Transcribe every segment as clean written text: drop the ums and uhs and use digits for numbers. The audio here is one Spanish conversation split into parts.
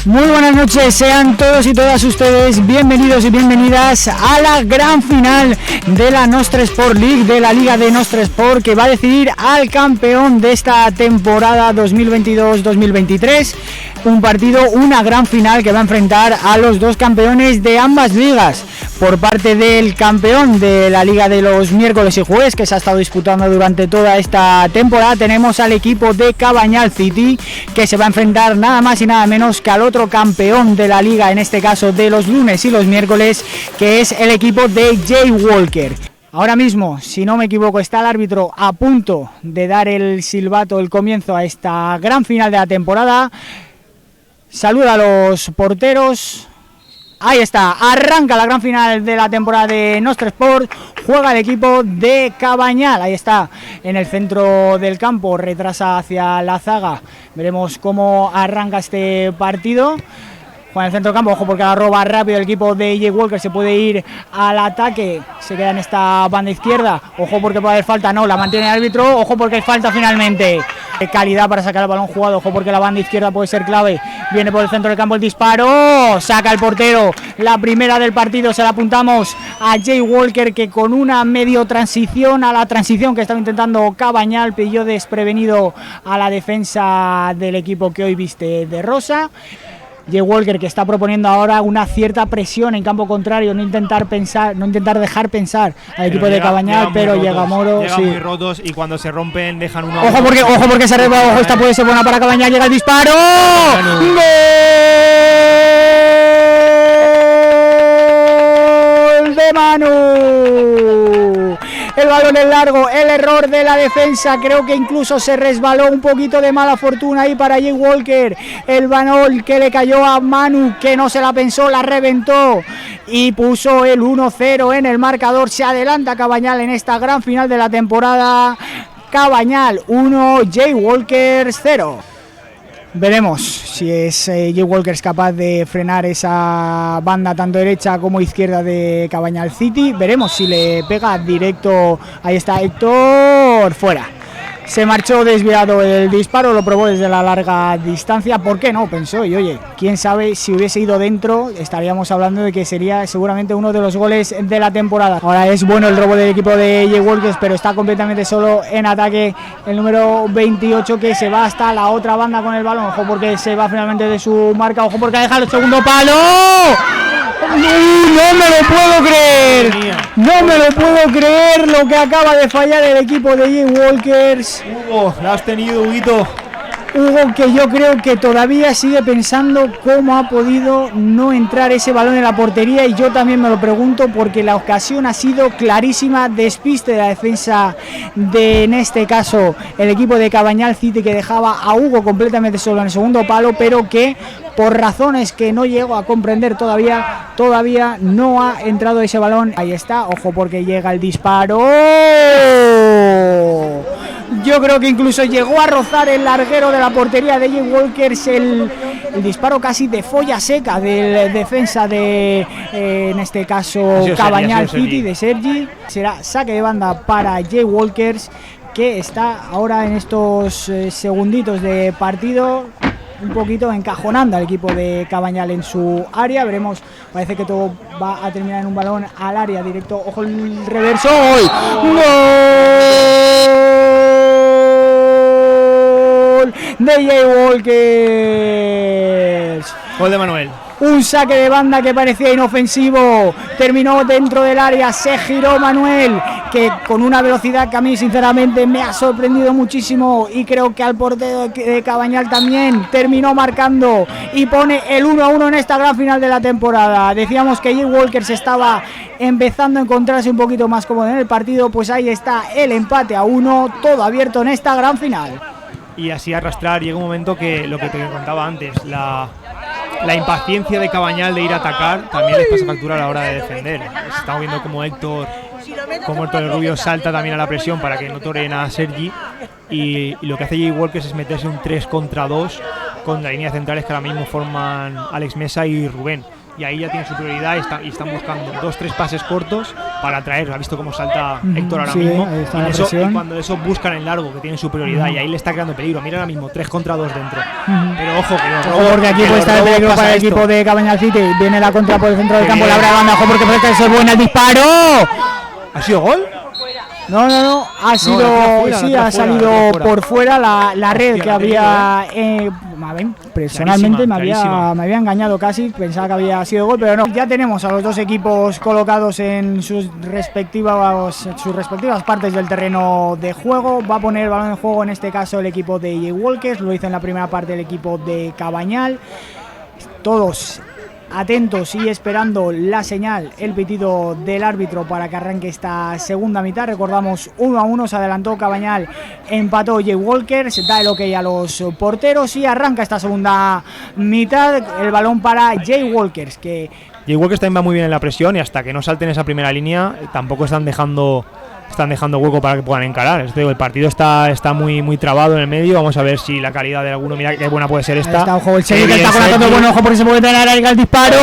Muy buenas noches, sean todos y todas ustedes bienvenidos y bienvenidas a la gran final de la Nostra Sport League, de la Liga de Nostra Sport, que va a decidir al campeón de esta temporada 2022-2023. Un partido, una gran final que va a enfrentar a los dos campeones de ambas ligas. Por parte del campeón de la Liga de los miércoles y jueves, que se ha estado disputando durante toda esta temporada, tenemos al equipo de Cabañal City, que se va a enfrentar nada más y nada menos que al otro campeón de la liga, en este caso de los lunes y los miércoles, que es el equipo de Jay Walker. Ahora mismo, si no me equivoco, está el árbitro a punto de dar el silbato, el comienzo a esta gran final de la temporada. Saluda a los porteros. Ahí está, arranca la gran final de la temporada de Nostra Sport. Juega el equipo de Cabañal. Ahí está, en el centro del campo, retrasa hacia la zaga. Veremos cómo arranca este partido. Juega en el centro del campo, ojo porque la roba rápido el equipo de Jay Walker, se puede ir al ataque, se queda en esta banda izquierda, ojo porque puede haber falta, no, la mantiene el árbitro, ojo porque hay falta finalmente. Calidad para sacar el balón jugado, ojo porque la banda izquierda puede ser clave, viene por el centro del campo el disparo, saca el portero, la primera del partido, se la apuntamos a Jay Walker, que con una medio transición, a la transición que estaba intentando Cabañal, pilló desprevenido a la defensa del equipo que hoy viste de rosa. Jay Walker, que está proponiendo ahora una cierta presión en campo contrario, no intentar dejar pensar al equipo de Cabañal, pero llega Moro, llegan sí, muy rotos, y cuando se rompen dejan uno. Ojo porque se arregla, ojo, esta puede ser buena para Cabañal, llega el disparo. ¡Gol de Manu! El balón es largo, el error de la defensa, creo que incluso se resbaló, un poquito de mala fortuna ahí para Jay Walker, el balón que le cayó a Manu, que no se la pensó, la reventó y puso el 1-0 en el marcador. Se adelanta Cabañal en esta gran final de la temporada. Cabañal 1, Jay Walker 0. Veremos si es Jay Walker capaz de frenar esa banda tanto derecha como izquierda de Cabañal City. Veremos si le pega directo. Ahí está Héctor, fuera. Se marchó desviado el disparo, lo probó desde la larga distancia. ¿Por qué no? Pensó, y oye, quién sabe, si hubiese ido dentro, estaríamos hablando de que sería seguramente uno de los goles de la temporada. Ahora es bueno el robo del equipo de Jay Walker, pero está completamente solo en ataque el número 28, que se va hasta la otra banda con el balón. Ojo porque se va finalmente de su marca, ojo porque ha dejado el segundo palo. No me lo puedo creer, no me lo puedo creer lo que acaba de fallar el equipo de Jay Walkers. Hugo, la has tenido, Huguito. Hugo, que yo creo que todavía sigue pensando cómo ha podido no entrar ese balón en la portería, y yo también me lo pregunto porque la ocasión ha sido clarísima, despiste de la defensa de, en este caso, el equipo de Cabañal City, que dejaba a Hugo completamente solo en el segundo palo, pero que por razones que no llego a comprender todavía no ha entrado ese balón. Ahí está, ojo porque llega el disparo. Yo creo que incluso llegó a rozar el larguero de la portería de Jay Walkers, el disparo casi de folla seca del defensa de, en este caso, Cabañal City, de Sergi. Será saque de banda para Jay Walkers, que está ahora en estos segunditos de partido un poquito encajonando al equipo de Cabañal en su área. Veremos, parece que todo va a terminar en un balón al área directo. Ojo el reverso. ¡Gol de Jay Walkers! Gol de Manuel. Un saque de banda que parecía inofensivo, terminó dentro del área, se giró Manuel, que con una velocidad que a mí sinceramente me ha sorprendido muchísimo, y creo que al portero de Cabañal también, terminó marcando y pone el 1-1 en esta gran final de la temporada. Decíamos que Jay Walker se estaba empezando a encontrarse un poquito más cómodo en el partido, pues ahí está el empate a 1, todo abierto en esta gran final. Y así arrastrar, llega un momento que, lo que te contaba antes, la impaciencia de Cabañal de ir a atacar también les pasa factura a la hora de defender. Estamos viendo como Héctor el Rubio salta también a la presión para que no toreen a Sergi, y lo que hace Jay Walker es meterse un 3 contra 2 con la línea centrales que ahora mismo forman Alex Mesa y Rubén. y ahí ya tiene superioridad y están buscando 2-3 pases cortos para atraer. ¿Ha visto cómo salta Héctor ahora mismo? Y cuando eso buscan en largo, que tienen superioridad, y ahí le está creando peligro. Mira ahora mismo, 3 contra 2 dentro. Pero ojo, porque aquí puede estar el peligro para el equipo de Cabañal City. Viene la contra por el centro del campo, la abre a banda, ojo porque puede ser buena el disparo. ¿Ha sido gol? No, ha salido por fuera la red que había. Personalmente me había engañado casi, pensaba que había sido gol, pero no. Ya tenemos a los dos equipos colocados en sus respectivas partes del terreno de juego. Va a poner el balón en juego en este caso el equipo de Jaywalkers, lo hizo en la primera parte el equipo de Cabañal. Todos atentos y esperando la señal, el pitido del árbitro para que arranque esta segunda mitad. Recordamos 1-1, se adelantó Cabañal, empató Jaywalkers, da el ok a los porteros y arranca esta segunda mitad. El balón para Jaywalkers, que Jaywalkers también va muy bien en la presión y hasta que no salten esa primera línea tampoco están dejando hueco para que puedan encarar. El partido está muy muy trabado en el medio. Vamos a ver si la calidad de alguno, mira qué buena puede ser esta. Está, ojo, el Sergi que está con el buen ojo porque se puede tener ahí el disparo.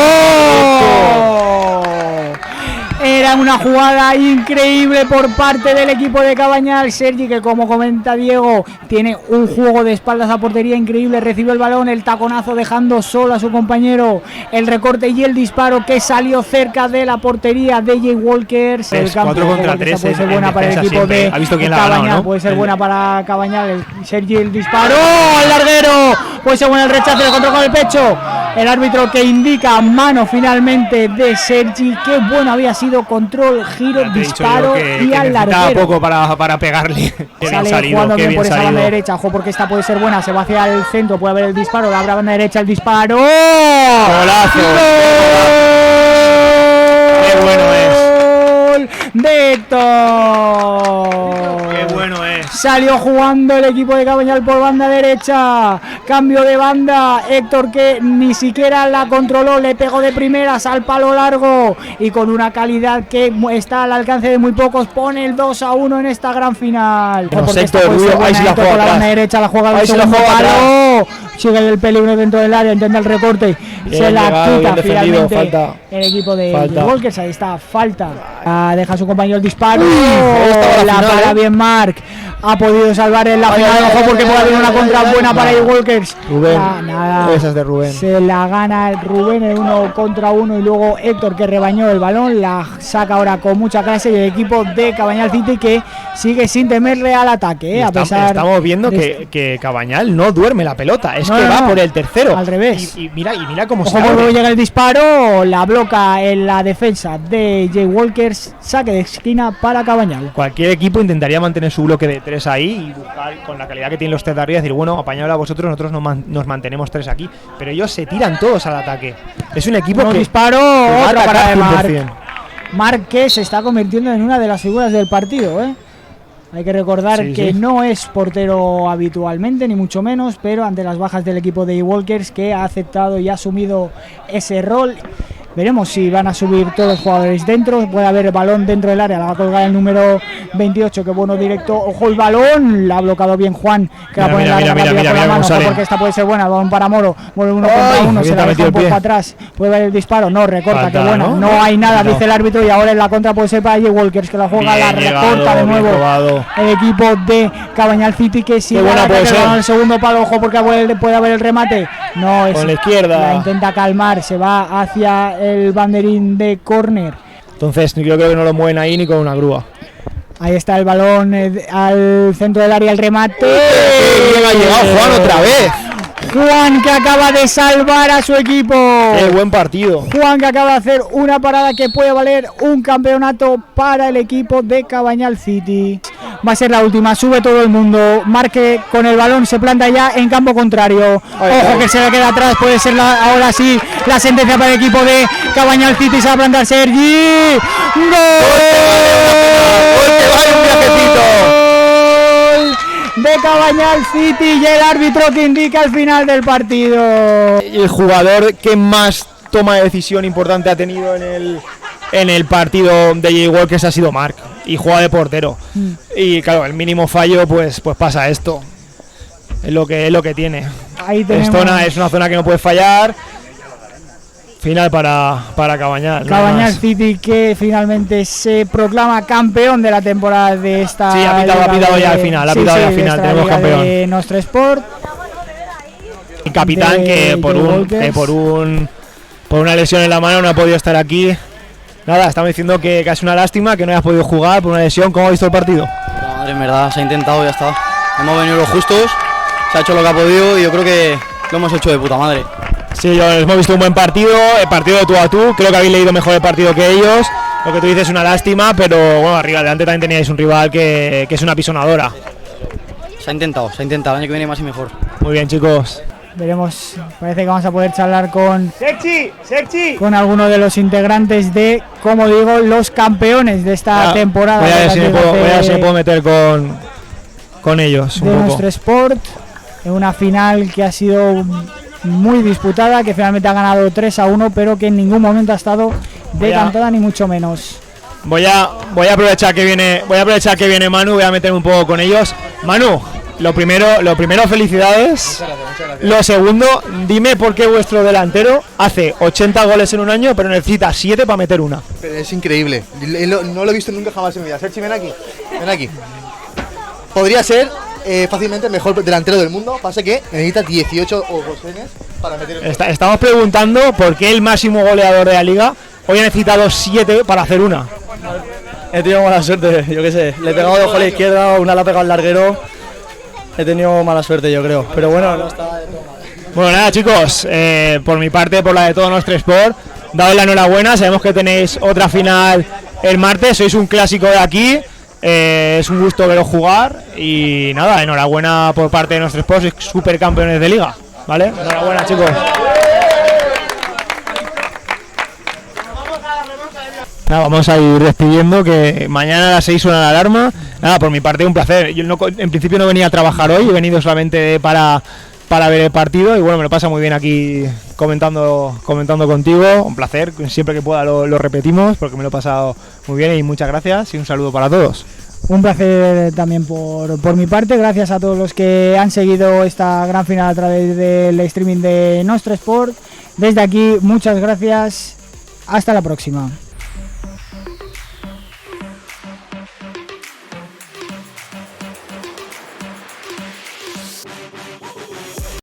Era una jugada increíble por parte del equipo de Cabañal. Sergi, que como comenta Diego, tiene un juego de espaldas a portería increíble, recibe el balón, el taconazo dejando solo a su compañero, el recorte y el disparo que salió cerca de la portería de Jaywalkers. El campo 4 contra 3 puede ser buena para el equipo siempre. De Cabañal, ganado, ¿no? Puede ser buena para Cabañal. Sergi, el disparo al larguero, puede ser buena el rechazo, el control con el pecho. El árbitro que indica mano finalmente de Sergi. Qué bueno había sido, control, giro, disparo y al larguero. Poco para pegarle. Sale jugando bien por esa banda derecha, ojo porque esta puede ser buena, se va hacia el centro, puede haber el disparo, la abre banda derecha, el disparo. ¡Golazo! ¡Qué bueno es! De Héctor. ¡Qué bueno es! Salió jugando el equipo de Cabañal por banda derecha, cambio de banda, Héctor que ni siquiera la controló, le pegó de primeras al palo largo y con una calidad que está al alcance de muy pocos pone el 2-1 en esta gran final. Porque esta puede ser buena, Héctor por la banda derecha, la juega del segundo palo, sigue el peligro dentro del área, intenta el recorte, se la quita finalmente falta. El equipo de Jaywalkers. Ahí está, falta, deja a su compañero el disparo, la para bien Marc. Ha podido salvar en la final, ojo porque puede haber una contra buena para Jaywalkers. Rubén, esa es de Rubén. Se la gana Rubén en 1 contra 1 y luego Héctor que rebañó el balón, la saca ahora con mucha clase y el equipo de Cabañal City que sigue sin temerle al ataque. A pesar estamos viendo que Cabañal no duerme la pelota, es que va por el tercero. Al revés. Y mira cómo ojo, se abre. Luego llega el disparo, la bloca en la defensa de Jaywalkers, saque de esquina para Cabañal. Cualquier equipo intentaría mantener su bloque de 3 ahí y buscar con la calidad que tienen los 3 de arriba, decir, bueno, apañadla a vosotros, nosotros nos mantenemos 3 aquí, pero ellos se tiran todos al ataque. Es un equipo que disparo, otra para de Marc que se está convirtiendo en una de las figuras del partido, Hay que recordar que no es portero habitualmente, ni mucho menos, pero ante las bajas del equipo de Jaywalkers que ha aceptado y ha asumido ese rol. Veremos si van a subir todos los jugadores dentro. Puede haber el balón dentro del área. La va a colgar el número 28. Qué bueno directo. Ojo el balón. La ha bloqueado bien Juan. Que va a poner la mano. Porque esta puede ser buena. El balón para Moro. Vuelve 1 contra 1. Se la deja un poco para atrás. Puede ver el disparo. No, recorta. Qué bueno. No hay nada, dice el árbitro. Y ahora en la contra puede ser para Jaywalkers. Que la juega, la recorta de nuevo. El equipo de Cabañal City que sigue el segundo palo. Ojo porque puede haber el remate. No, es con la izquierda. La intenta calmar. Se va hacia el banderín de córner. Entonces yo creo que no lo mueven ahí ni con una grúa. Ahí está el balón al centro del área, el remate. Ha llegado Juan otra vez. Juan que acaba de salvar a su equipo. Qué buen partido. Juan que acaba de hacer una parada que puede valer un campeonato para el equipo de Cabañal City. Va a ser la última, sube todo el mundo. Marque con el balón, se planta ya en campo contrario. Ojo que se le queda atrás, puede ser ahora sí la sentencia para el equipo de Cabañal City. Se va a plantar Sergi. ¡Gol! De Cabañal City y el árbitro que indica el final del partido. El jugador que más toma de decisión importante ha tenido en el partido de Jaywalkers ha sido Marc, y juega de portero. Y claro, el mínimo fallo pues pasa esto. Es lo que tiene. Ahí tenemos. Es una zona que no puede fallar. Final para Cabañal. Cabañal City, que finalmente se proclama campeón de la temporada de esta. Sí, ha pitado ya al final, tenemos campeón. De Nostre Sport. El capitán que por una lesión en la mano no ha podido estar aquí. Nada, estamos diciendo que es una lástima que no hayas podido jugar por una lesión. ¿Cómo has visto el partido? Madre, en verdad, se ha intentado y ya está. Hemos venido los justos, se ha hecho lo que ha podido y yo creo que lo hemos hecho de puta madre. Sí, hemos visto un buen partido, el partido de tú a tú. Creo que habéis leído mejor el partido que ellos. Lo que tú dices es una lástima, pero bueno, arriba adelante también teníais un rival que es una pisonadora. Se ha intentado, el año que viene más y mejor. Muy bien, chicos. Veremos, parece que vamos a poder charlar con alguno de los integrantes de, como digo, los campeones de esta temporada. Voy a ver si me puedo meter con ellos un de poco. Nostre Sport, en una final que ha sido muy disputada, que finalmente ha ganado 3-1, pero que en ningún momento ha estado decantada, ni mucho menos. Voy a aprovechar que viene Manu, voy a meterme un poco con ellos. Manu, lo primero, felicidades. Lo segundo, dime por qué vuestro delantero hace 80 goles en un año, pero necesita 7 para meter una. Pero es increíble, no lo he visto nunca jamás en mi vida. Sergi, ven aquí. Podría ser fácilmente el mejor delantero del mundo, pasa que necesita 18 ocasiones para meter un gol. Estamos preguntando por qué el máximo goleador de la liga hoy ha necesitado 7 para hacer una. He tenido mala suerte, yo qué sé. Le he pegado de ojo a la izquierda, una la ha pegado al larguero. He tenido mala suerte, yo creo. Pero bueno, no está de todo mal. Bueno, nada, chicos, por mi parte, por la de todo Nostre Sport, daos la enhorabuena. Sabemos que tenéis otra final el martes, sois un clásico de aquí. Es un gusto veros jugar y nada, enhorabuena por parte de Nostre Sport, sois supercampeones de liga, ¿vale? Enhorabuena, chicos. Nada, vamos a ir despidiendo, que mañana a las 6 suena la alarma. Nada, por mi parte un placer. Yo en principio no venía a trabajar hoy, he venido solamente para ver el partido y bueno, me lo pasa muy bien aquí comentando contigo. Un placer, siempre que pueda lo repetimos porque me lo he pasado muy bien y muchas gracias y un saludo para todos. Un placer también por mi parte, gracias a todos los que han seguido esta gran final a través del streaming de Nostre Sport. Desde aquí, muchas gracias, hasta la próxima.